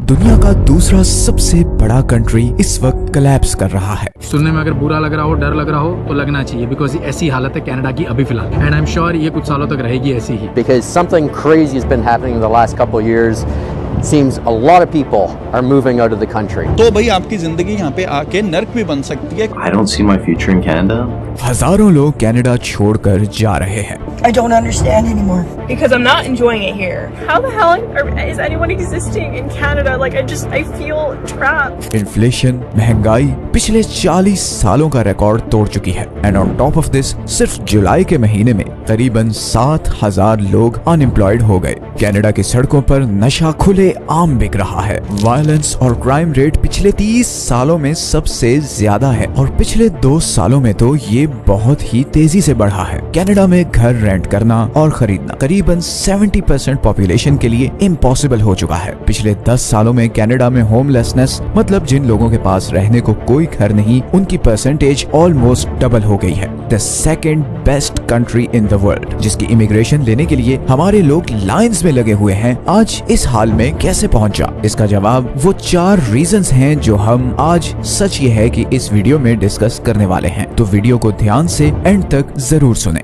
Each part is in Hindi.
दुनिया का दूसरा सबसे बड़ा कंट्री इस वक्त कोलैप्स कर रहा है। सुनने में अगर बुरा लग रहा हो, डर लग रहा हो तो लगना चाहिए, बिकॉज ऐसी हालत है कनाडा की अभी फिलहाल, एंड आई एम श्योर ये कुछ सालों तक रहेगी ऐसी ही। Because something crazy has been happening in the last couple of years. Seems a lot of people are moving out of the country. तो भाई आपकी जिंदगी यहाँ पे आके नर्क भी बन सकती है। I don't see my future in Canada. हजारों लोग कनाडा छोड़कर जा रहे हैं। I don't understand anymore. Because I'm not enjoying it here. How the hell is anyone existing in Canada? Like I feel trapped. Inflation, महंगाई पिछले 40 सालों का रिकॉर्ड तोड़ चुकी है। And on top of this सिर्फ जुलाई के महीने में करीबन 7,000 लोग अनएम्प्लॉयड हो गए। कनाडा की सड़कों पर नशा खुले आम बिक रहा है। वायलेंस और क्राइम रेट पिछले 30 सालों में सबसे ज्यादा है और पिछले 2 सालों में तो ये बहुत ही तेजी से बढ़ा है। कनाडा में घर रेंट करना और खरीदना करीबन 70% पॉपुलेशन के लिए इम्पॉसिबल हो चुका है। पिछले 10 सालों में कनाडा में होमलेसनेस मतलब जिन लोगों के पास रहने को कोई घर नहीं, उनकी परसेंटेज ऑलमोस्ट डबल हो गई है। The second best country in the world, जिसकी इमिग्रेशन लेने के लिए हमारे लोग लाइंस में लगे हुए हैं, आज इस हाल में कैसे पहुंचा? इसका जवाब वो 4 रीजंस हैं जो हम आज सच ये है कि इस वीडियो में डिस्कस करने वाले हैं। तो वीडियो को ध्यान से एंड तक जरूर सुने।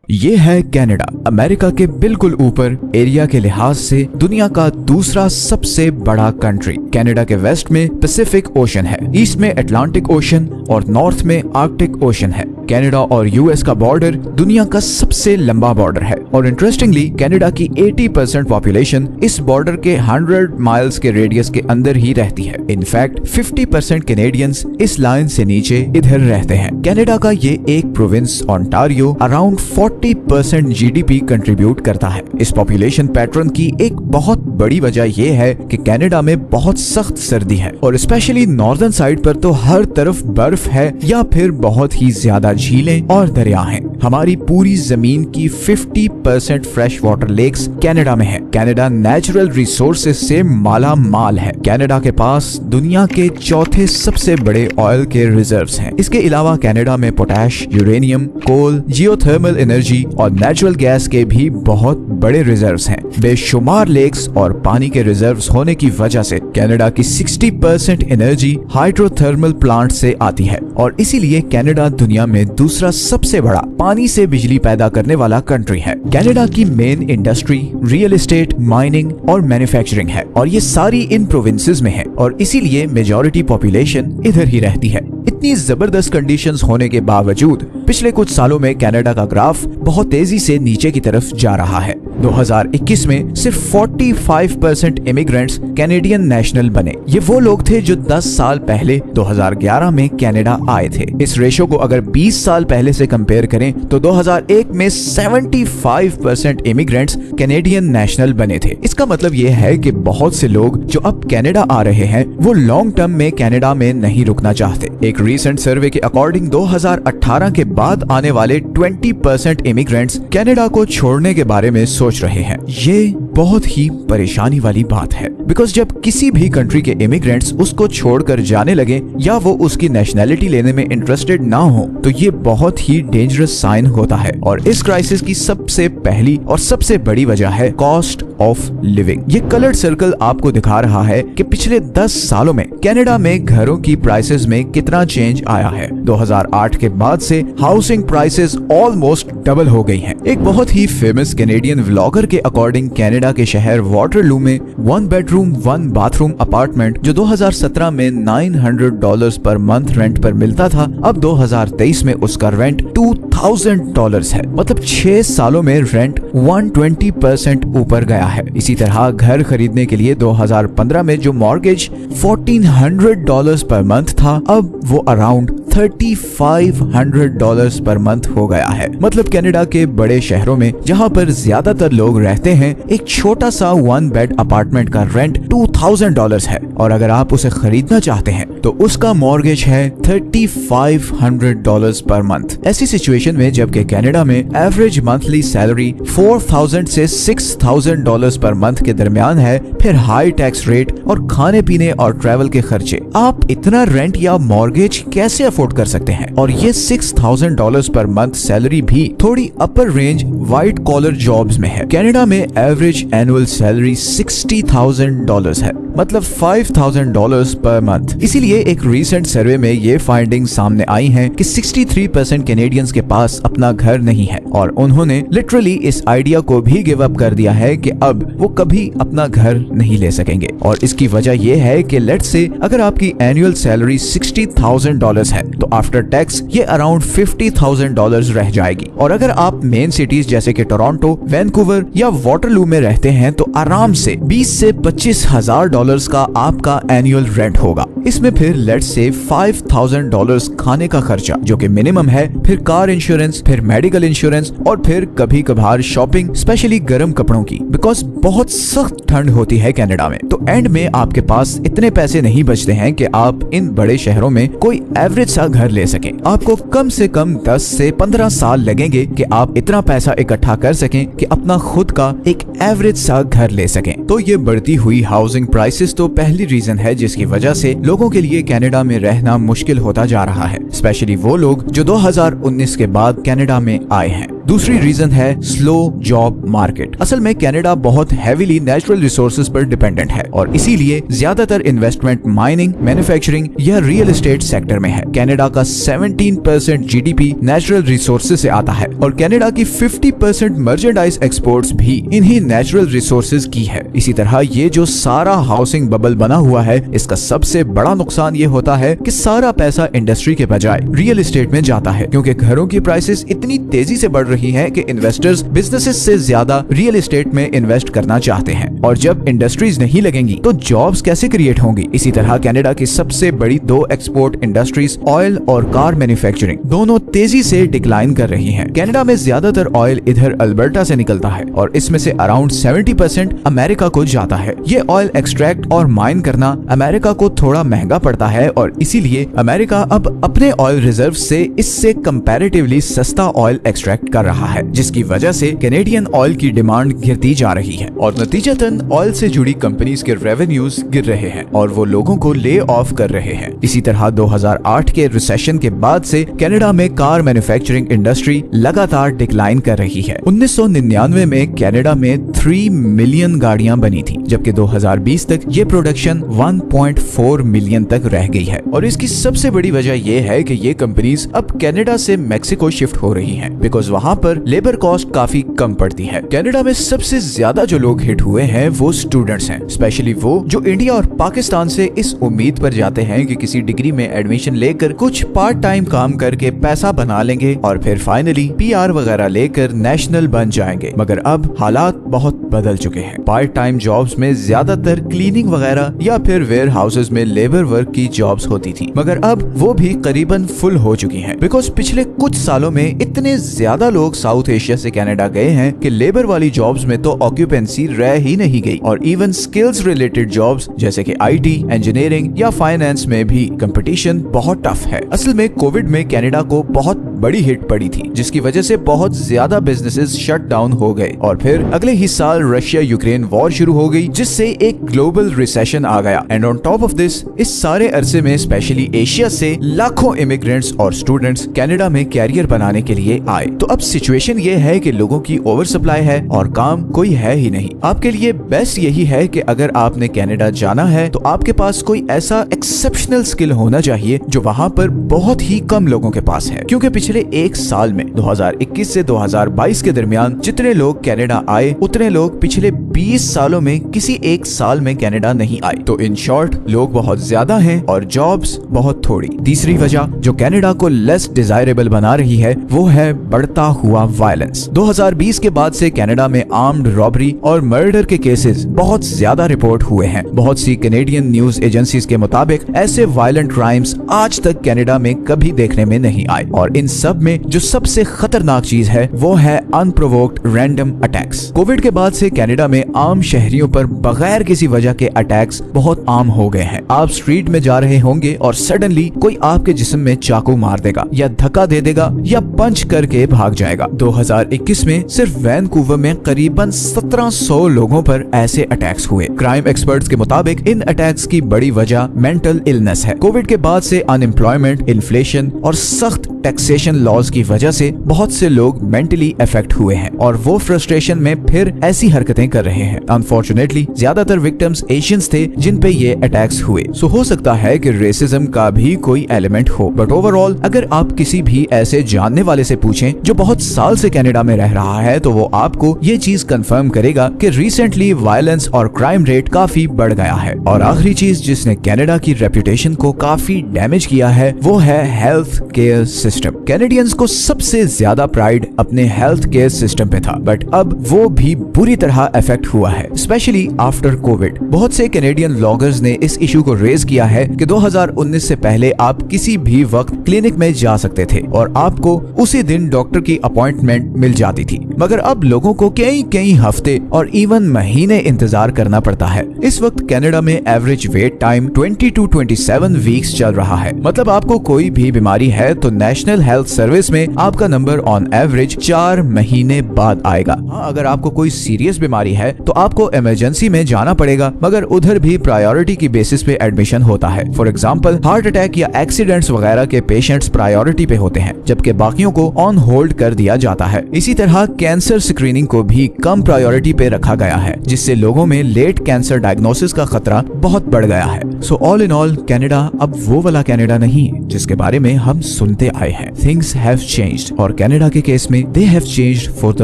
ये है कनाडा, अमेरिका के बिल्कुल ऊपर, एरिया के लिहाज से दुनिया का दूसरा सबसे बड़ा कंट्री। कनाडा के वेस्ट में पैसिफिक ओशन है, ईस्ट में अटलांटिक ओशन और नॉर्थ में आर्कटिक ओशन है। कनाडा और यूएस का बॉर्डर दुनिया का सबसे लंबा बॉर्डर है और इंटरेस्टिंगली कनाडा की 80% पॉपुलेशन इस बॉर्डर के 100 माइल्स के रेडियस के अंदर ही रहती है। इनफैक्ट 50% कैनेडियंस इस लाइन से नीचे इधर रहते हैं। कनाडा का ये एक province Ontario around 40% GDP contribute करता है। इस पॉपुलेशन पैटर्न की एक बहुत बड़ी वजह यह है कि कनाडा में बहुत सख्त सर्दी है और स्पेशली नॉर्दर्न साइड पर तो हर तरफ बर्फ है या फिर बहुत ही ज्यादा झीलें और दरिया हैं। हमारी पूरी जमीन की 50% फ्रेश वाटर लेक्स कनाडा में है। कनाडा नेचुरल रिसोर्सेज से माला माल है। कनाडा के पास दुनिया के चौथे सबसे बड़े ऑयल के रिजर्व्स हैं। इसके अलावा कनाडा में पोटैश, यूरेनियम, कोल, जियोथर्मल एनर्जी और नेचुरल गैस के भी बहुत बड़े रिजर्व्स हैं। बेशुमार लेक्स और पानी के रिजर्व्स होने की वजह से कनाडा की 60% एनर्जी हाइड्रोथर्मल प्लांट से आती है और इसीलिए कनाडा दुनिया में दूसरा सबसे बड़ा पानी से बिजली पैदा करने वाला कंट्री है। कनाडा की main industry real estate, mining और मैन्युफैक्चरिंग है और ये सारी इन प्रोविंसेस में है और इसीलिए मेजॉरिटी पॉपुलेशन इधर ही रहती है। इतनी जबरदस्त कंडीशंस होने के बावजूद पिछले कुछ सालों में कनाडा का ग्राफ बहुत तेजी से नीचे की तरफ जा रहा है। 2021 में सिर्फ 45% इमिग्रेंट्स कैनेडियन नेशनल बने। ये वो लोग थे जो 10 साल पहले 2011 में कनाडा आए थे। इस रेशो को अगर 20 साल पहले से कंपेयर करें तो 2001 में 75% इमिग्रेंट्स कैनेडियन नेशनल बने थे। इसका मतलब ये है कि बहुत से लोग जो अब कनाडा आ रहे हैं वो लॉन्ग टर्म में कनाडा में नहीं रुकना चाहते। एक रीसेंट सर्वे के अकॉर्डिंग 2018 के बाद आने वाले 20% इमिग्रेंट्स कनाडा को छोड़ने के बारे में सोच रहे हैं। ये बहुत ही परेशानी वाली बात है, बिकॉज जब किसी भी कंट्री के इमिग्रेंट्स उसको छोड़कर जाने लगे या वो उसकी नेशनैलिटी लेने में इंटरेस्टेड ना हो तो ये बहुत ही डेंजरस साइन होता है। और इस क्राइसिस की सबसे पहली और सबसे बड़ी वजह है कॉस्ट ऑफ लिविंग। ये कलर्ड सर्कल आपको दिखा रहा है कि पिछले 10 सालों में कनाडा में घरों की प्राइसेस में कितना चेंज आया है। 2008 के बाद से हाउसिंग प्राइसेस ऑलमोस्ट डबल हो गई हैं। एक बहुत ही फेमस कैनेडियन व्लॉगर के अकॉर्डिंग कनाडा के शहर वाटरलू में 1 बेडरूम 1 बाथरूम अपार्टमेंट जो 2017 में $900 पर मंथ रेंट पर मिलता था, अब 2023 में उसका रेंट $2,000 है। मतलब 6 सालों में रेंट 120% ऊपर गया है। इसी तरह घर खरीदने के लिए 2015 में जो मॉर्गेज $1,400 पर मंथ था, अब वो अराउंड $3,500 पर मंथ हो गया है। मतलब कनाडा के बड़े शहरों में जहाँ पर ज्यादातर लोग रहते हैं, एक छोटा सा 1 बेड अपार्टमेंट का रेंट $2,000 है और अगर आप उसे खरीदना चाहते हैं तो उसका मॉर्गेज है $3,500 पर मंथ। ऐसी सिचुएशन सिचुएशन में जबकि कनाडा में एवरेज मंथली सैलरी $4,000 से $6,000 पर मंथ के दरमियान है, फिर हाई टैक्स रेट और खाने पीने और ट्रैवल के खर्चे, आप इतना रेंट या मॉर्गेज कैसे अफोर्ड कर सकते हैं? और ये $6,000 पर मंथ सैलरी भी थोड़ी upper range white collar jobs में है। कनाडा में एवरेज एनुअल सैलरी $60,000 है, मतलब $5,000 पर मंथ। इसीलिए एक रीसेंट सर्वे में ये फाइंडिंग सामने आई हैं कि 63% कैनेडियंस के पास अपना घर नहीं है और उन्होंने लिटरली इस आइडिया को भी गिव अप कर दिया है कि अब वो कभी अपना घर नहीं ले सकेंगे। और इसकी वजह ये है कि लेट्स से अगर आपकी एनुअल सैलरी $60,000 है तो आफ्टर टैक्स ये अराउंड $50,000 रह जाएगी। और अगर आप मेन सिटीज जैसे कि टोरंटो, वैंकूवर या वाटरलू में रहते हैं तो आराम से 20 से $25,000 का आपका एनुअल रेंट होगा। इसमें फिर लेट्स से $5,000 खाने का खर्चा जो कि मिनिमम है, फिर कार इंश्योरेंस, फिर मेडिकल इंश्योरेंस और फिर कभी कभार शॉपिंग, स्पेशली गर्म कपड़ों की, बिकॉज बहुत सख्त ठंड होती है कनाडा में। तो एंड में आपके पास इतने पैसे नहीं बचते हैं कि आप इन बड़े शहरों में कोई एवरेज सा घर ले सकें। आपको कम से कम 10 से 15 साल लगेंगे कि आप इतना पैसा इकट्ठा कर सकें कि अपना खुद का एक एवरेज सा घर ले सकें। तो ये बढ़ती हुई हाउसिंग प्राइसेस तो पहली रीजन है जिसकी वजह से लोगों के लिए कनाडा में रहना मुश्किल होता जा रहा है, स्पेशली वो लोग जो 2019 के बाद कनाडा में आए हैं। दूसरी रीजन है स्लो जॉब मार्केट। असल में कनाडा बहुत हेवीली नेचुरल रिसोर्सेज पर डिपेंडेंट है और इसीलिए ज्यादातर इन्वेस्टमेंट माइनिंग, मैन्युफैक्चरिंग या रियल एस्टेट सेक्टर में है। कनाडा का 17% जीडीपी नेचुरल रिसोर्सेज से आता है और कनाडा की 50% मर्चेंडाइज एक्सपोर्ट्स भी इन्हीं नेचुरल रिसोर्सेज की है। इसी तरह ये जो सारा हाउसिंग बबल बना हुआ है, इसका सबसे बड़ा नुकसान ये होता है कि सारा पैसा इंडस्ट्री के बजाय रियल एस्टेट में जाता है, क्योंकि घरों की प्राइसेस इतनी तेजी से बढ़ रही है कि इन्वेस्टर्स बिजनेसेस से ज्यादा रियल एस्टेट में इन्वेस्ट करना चाहते हैं। और जब इंडस्ट्रीज नहीं लगेंगी तो जॉब्स कैसे क्रिएट होंगी? इसी तरह कनाडा की सबसे बड़ी 2 एक्सपोर्ट इंडस्ट्रीज ऑयल और कार मैन्युफैक्चरिंग दोनों तेजी से डिक्लाइन कर रही हैं। कनाडा में ज्यादातर ऑयल इधर अल्बर्टा से निकलता है और इसमें से अराउंड 70% अमेरिका को जाता है। ये ऑयल एक्सट्रैक्ट और माइन करना अमेरिका को थोड़ा महंगा पड़ता है और इसीलिए अमेरिका अब अपने ऑयल रिजर्व से इससे कंपैरेटिवली सस्ता ऑयल एक्सट्रैक्ट कर रहा है, जिसकी वजह से कैनेडियन ऑयल की डिमांड गिरती जा रही है और नतीजतन ऑयल से जुड़ी कंपनीज के रेवेन्यूज गिर रहे हैं और वो लोगों को ले ऑफ कर रहे हैं। इसी तरह 2008 के रिसेशन के बाद से कनाडा में कार मैन्युफैक्चरिंग इंडस्ट्री लगातार डिक्लाइन कर रही है। 1999 में कनाडा में 3 मिलियन गाड़ियां बनी थी, जबकि 2020 तक ये प्रोडक्शन 1.4 मिलियन तक रह गई है। और इसकी सबसे बड़ी वजह ये है कि ये कंपनीज अब कनाडा से मेक्सिको शिफ्ट हो रही हैं, बिकॉज वहाँ पर लेबर कॉस्ट काफी कम पड़ती है। कनाडा में सबसे ज्यादा जो लोग हिट हुए हैं वो स्टूडेंट्स हैं, स्पेशली वो जो इंडिया और पाकिस्तान से इस उम्मीद पर जाते हैं कि किसी डिग्री में एडमिशन लेकर कुछ पार्ट टाइम काम करके पैसा बना लेंगे और फिर फाइनली PR वगैरह लेकर नेशनल बन जाएंगे। मगर अब हालात बहुत बदल चुके हैं। पार्ट टाइम जॉब्स में ज्यादातर क्लीनिंग वगैरह या फिर वेयर हाउसेज में लेबर वर्क की जॉब्स होती थी, मगर अब वो भी करीबन फुल हो चुकी हैं, बिकॉज पिछले कुछ सालों में इतने ज्यादा लोग साउथ एशिया से कनाडा गए हैं कि लेबर वाली जॉब्स में तो ऑक्यूपेंसी रह ही नहीं गई और इवन स्किल्स रिलेटेड जॉब्स जैसे कि IT, इंजीनियरिंग या फाइनेंस में भी कंपटीशन बहुत टफ है। असल में कोविड में कनाडा को बहुत बड़ी हिट पड़ी थी, जिसकी वजह से बहुत ज्यादा बिजनेसेस शट डाउन हो गए और फिर अगले ही साल रशिया यूक्रेन वॉर शुरू हो गई, जिससे एक ग्लोबल रिसेशन आ गया। And on top of this, इस सारे अरसे में स्पेशली एशिया से लाखों इमिग्रेंट्स और स्टूडेंट्स कनाडा में कैरियर बनाने के लिए आए। तो अब सिचुएशन ये है कि लोगों की ओवर सप्लाई है और काम कोई है ही नहीं। आपके लिए बेस्ट यही है कि अगर आपने कनाडा जाना है तो आपके पास कोई ऐसा एक्सेप्शनल स्किल होना चाहिए जो वहाँ पर बहुत ही कम लोगों के पास है, क्योंकि पिछले एक साल में 2021 से 2022 के दरमियान जितने लोग कनाडा आए उतने लोग पिछले 20 सालों में किसी एक साल में कनाडा नहीं आए। तो इन शॉर्ट लोग बहुत ज्यादा हैं और जॉब्स बहुत थोड़ी। तीसरी वजह जो कनाडा को लेस डिजायरेबल बना रही है वो है बढ़ता हुआ वायलेंस। 2020 के बाद से कनाडा में आर्म्ड रॉबरी और मर्डर के केसेस बहुत ज्यादा रिपोर्ट हुए हैं। बहुत सी कैनेडियन न्यूज एजेंसीज के मुताबिक ऐसे वायलेंट क्राइम्स आज तक कनाडा में कभी देखने में नहीं आए, और इन सब में जो सबसे खतरनाक चीज है वो है अनप्रोवोक्ड रैंडम अटैक्स। कोविड के बाद से कनाडा में आम शहरियों पर बगैर किसी वजह के अटैक्स बहुत आम हो गए हैं। आप स्ट्रीट में जा रहे होंगे और सडनली कोई आपके जिस्म में चाकू मार देगा या धक्का दे देगा या पंच करके भाग जाएगा। 2021 में सिर्फ वैनकूवर में करीबन 1700 लोगों पर ऐसे अटैक्स हुए। क्राइम एक्सपर्ट्स के मुताबिक इन अटैक्स की बड़ी वजह मेंटल इलनेस है। कोविड के बाद से अनएम्प्लॉयमेंट, इन्फ्लेशन और सख्त टैक्सेशन लॉज की वजह से बहुत से लोग मेंटली अफेक्ट हुए हैं और वो फ्रस्ट्रेशन में फिर ऐसी हरकतें कर रहे हैं। अनफॉर्चुनेटली ज्यादातर विक्टिम्स एशियंस थे जिन पे ये अटैक्स हुए। सो हो सकता है कि रेसिज्म का भी कोई एलिमेंट हो, बट ओवरऑल अगर आप किसी भी ऐसे जानने वाले से पूछें जो बहुत साल से कनाडा में रह रहा है तो वो आपको ये चीज कंफर्म करेगा कि रिसेंटली वायलेंस और क्राइम रेट काफी बढ़ गया है। और आखिरी चीज जिसने कनाडा की रेपुटेशन को काफी डैमेज किया है वो है हेल्थ केयर सिस्टम। कैनेडियंस को सबसे ज्यादा प्राइड अपने हेल्थ केयर सिस्टम पे था, बट अब वो भी बुरी तरह अफेक्ट हुआ है, स्पेशली आफ्टर कोविड। बहुत से कैनेडियन ब्लॉगर्स ने इस इशू को रेज किया है कि 2019 से पहले आप किसी भी वक्त क्लिनिक में जा सकते थे और आपको उसी दिन डॉक्टर की अपॉइंटमेंट मिल जाती थी, मगर अब लोगों को कई हफ्ते और इवन महीने इंतजार करना पड़ता है। इस वक्त कनाडा में average weight time 20 to 27 weeks चल रहा है। मतलब आपको कोई भी बीमारी है तो नेशनल हेल्थ सर्विस में आपका नंबर ऑन एवरेज 4 महीने बाद आएगा। हाँ, अगर आपको कोई सीरियस बीमारी है तो आपको इमरजेंसी में जाना पड़ेगा, मगर उधर भी प्रायोरिटी की बेसिस पे एडमिशन होता है। फॉर एग्जांपल हार्ट अटैक या एक्सीडेंट्स वगैरह के पेशेंट्स प्रायोरिटी पे होते हैं, जबकि बाकियों को ऑन होल्ड कर दिया जाता है। इसी तरह कैंसर स्क्रीनिंग को भी कम प्रायोरिटी पे रखा गया है, जिससे लोगों में लेट कैंसर डायग्नोसिस का खतरा बहुत बढ़ गया है। So all in all Canada अब वो वाला कनाडा नहीं है जिसके बारे में हम सुनते आए हैं। थिंग्स हैव चेंज्ड, और कनाडा के केस में they have changed for the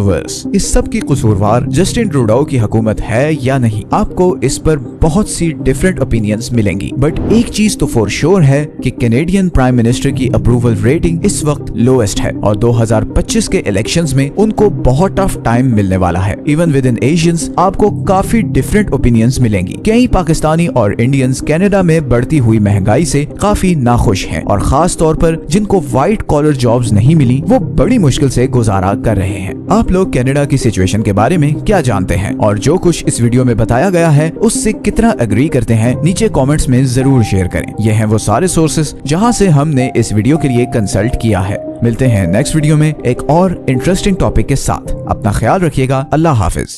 worse. इस सब की कसूरवार जस्टिन ट्रूडो की हुकूमत है या नहीं, आपको इस पर बहुत सी डिफरेंट ओपिनियंस मिलेंगी, बट एक चीज तो फॉर श्योर है कि कैनेडियन प्राइम मिनिस्टर की अप्रूवल रेटिंग इस वक्त लोएस्ट है और 2025 के इलेक्शंस में उनको बहुत टफ टाइम मिलने वाला है। इवन विद इन एशियंस आपको काफी डिफरेंट ओपिनियंस मिलेंगी। कई पाकिस्तानी और इंडियंस कनाडा में बढ़ती हुई महंगाई से काफी नाखुश हैं, और खास तौर पर जिनको व्हाइट कॉलर जॉब्स नहीं मिली वो बड़ी मुश्किल से गुजारा कर रहे हैं। आप लोग कनाडा की सिचुएशन के बारे में क्या जानते हैं, और जो कुछ इस वीडियो में बताया गया है उससे कितना एग्री करते हैं, नीचे कमेंट्स में जरूर शेयर करें। ये हैं वो सारे सोर्सेस जहां से हमने इस वीडियो के लिए कंसल्ट किया है। मिलते हैं नेक्स्ट वीडियो में एक और इंटरेस्टिंग टॉपिक के साथ। अपना ख्याल रखिएगा। अल्लाह हाफिज।